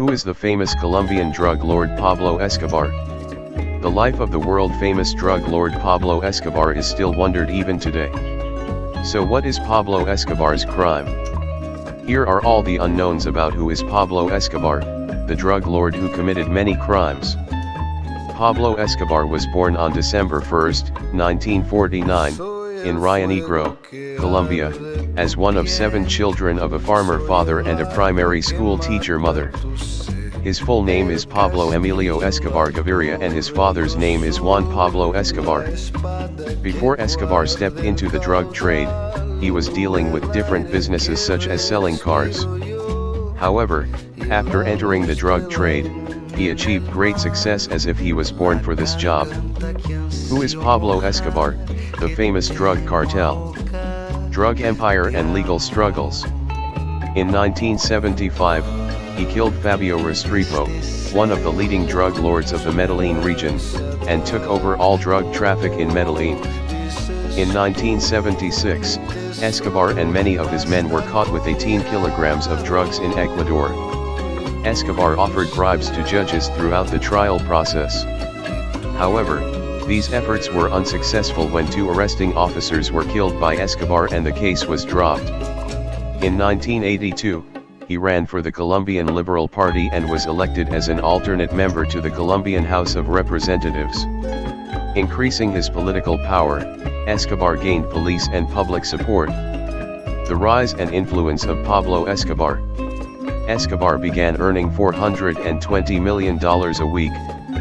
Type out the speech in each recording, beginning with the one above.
Who is the famous Colombian drug lord Pablo Escobar? The life of the world-famous drug lord Pablo Escobar is still wondered even today. So what is Pablo Escobar's crime? Here are all the unknowns about who is Pablo Escobar, the drug lord who committed many crimes. Pablo Escobar was born on December 1, 1949, in Rio Negro, Colombia, as one of 7 children of a farmer father and a primary school teacher mother. His full name is Pablo Emilio Escobar Gaviria and his father's name is Juan Pablo Escobar. Before Escobar stepped into the drug trade, he was dealing with different businesses such as selling cars. However, after entering the drug trade, he achieved great success as if he was born for this job. Who is Pablo Escobar, the famous drug cartel, drug empire and legal struggles? In 1975, he killed Fabio Restrepo, one of the leading drug lords of the Medellin region, and took over all drug traffic in Medellin. In 1976, Escobar and many of his men were caught with 18 kilograms of drugs in Ecuador. Escobar offered bribes to judges throughout the trial process. However, these efforts were unsuccessful when 2 arresting officers were killed by Escobar and the case was dropped. In 1982, he ran for the Colombian Liberal Party and was elected as an alternate member to the Colombian House of Representatives. Increasing his political power, Escobar gained police and public support. The rise and influence of Pablo Escobar. Escobar began earning $420 million a week,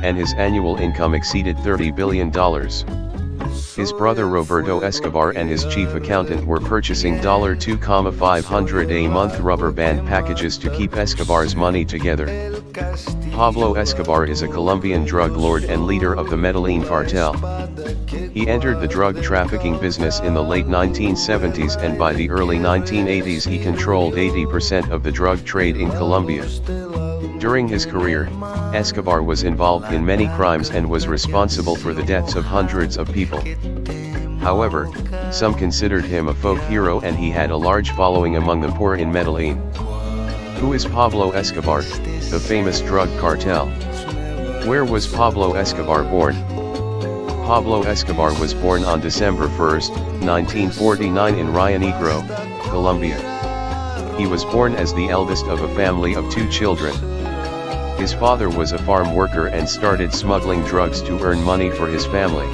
and his annual income exceeded $30 billion. His brother Roberto Escobar and his chief accountant were purchasing $2,500 a month rubber band packages to keep Escobar's money together. Pablo Escobar is a Colombian drug lord and leader of the Medellin cartel. He entered the drug trafficking business in the late 1970s and by the early 1980s he controlled 80% of the drug trade in Colombia. During his career, Escobar was involved in many crimes and was responsible for the deaths of hundreds of people. However, some considered him a folk hero and he had a large following among the poor in Medellin. Who is Pablo Escobar, the famous drug cartel? Where was Pablo Escobar born? Pablo Escobar was born on December 1, 1949 in Rio Negro, Colombia. He was born as the eldest of a family of 2 children. His father was a farm worker and started smuggling drugs to earn money for his family.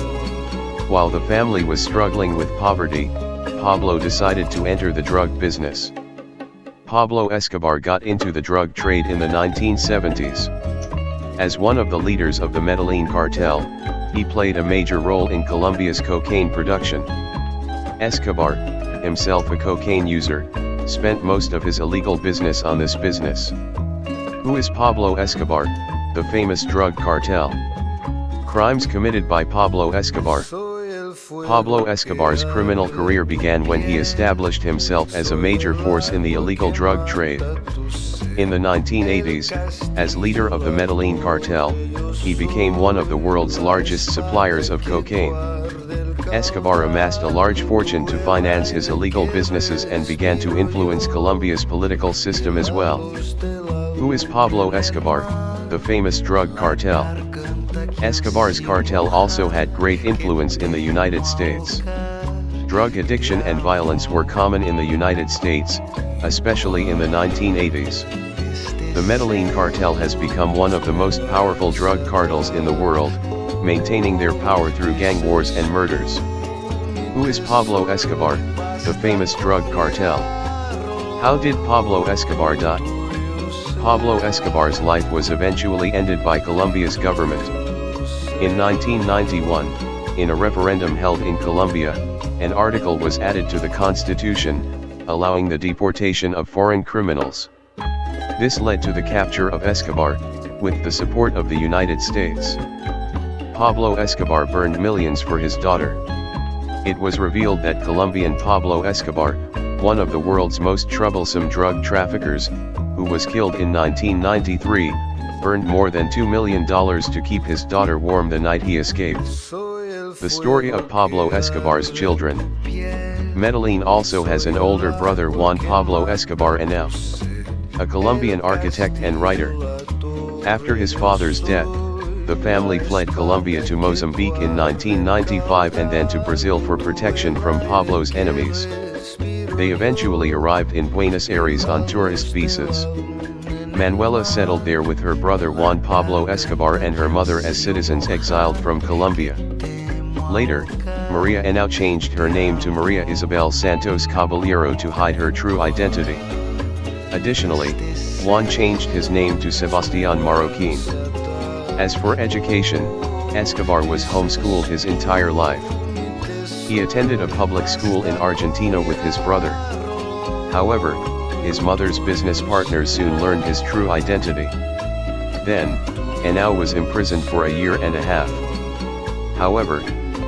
While the family was struggling with poverty, Pablo decided to enter the drug business. Pablo Escobar got into the drug trade in the 1970s. As one of the leaders of the Medellin cartel, he played a major role in Colombia's cocaine production. Escobar, himself a cocaine user, spent most of his illegal business on this business. Who is Pablo Escobar, the famous drug cartel? Crimes committed by Pablo Escobar. Pablo Escobar's criminal career began when he established himself as a major force in the illegal drug trade. In the 1980s, as leader of the Medellin cartel, he became one of the world's largest suppliers of cocaine. Escobar amassed a large fortune to finance his illegal businesses and began to influence Colombia's political system as well. Who is Pablo Escobar, the famous drug cartel? Escobar's cartel also had great influence in the United States. Drug addiction and violence were common in the United States, especially in the 1980s. The Medellin cartel has become one of the most powerful drug cartels in the world, maintaining their power through gang wars and murders. Who is Pablo Escobar, the famous drug cartel? How did Pablo Escobar die? Pablo Escobar's life was eventually ended by Colombia's government. In 1991, in a referendum held in Colombia, an article was added to the constitution, allowing the deportation of foreign criminals. This led to the capture of Escobar, with the support of the United States. Pablo Escobar burned millions for his daughter. It was revealed that Colombian Pablo Escobar, one of the world's most troublesome drug traffickers, who was killed in 1993, burned more than $2 million to keep his daughter warm the night he escaped. The story of Pablo Escobar's children. Medellin also has an older brother Juan Pablo Escobar Anao, a Colombian architect and writer. After his father's death, the family fled Colombia to Mozambique in 1995 and then to Brazil for protection from Pablo's enemies. They eventually arrived in Buenos Aires on tourist visas. Manuela settled there with her brother Juan Pablo Escobar and her mother as citizens exiled from Colombia. Later, Maria Henao changed her name to Maria Isabel Santos Caballero to hide her true identity. Additionally, Juan changed his name to Sebastián Marroquín. As for education, Escobar was homeschooled his entire life. He attended a public school in Argentina with his brother. However, his mother's business partners soon learned his true identity. Then, Henao was imprisoned for a year and a half. However,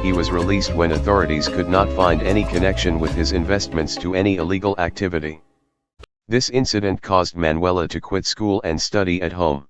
he was released when authorities could not find any connection with his investments to any illegal activity. This incident caused Manuela to quit school and study at home.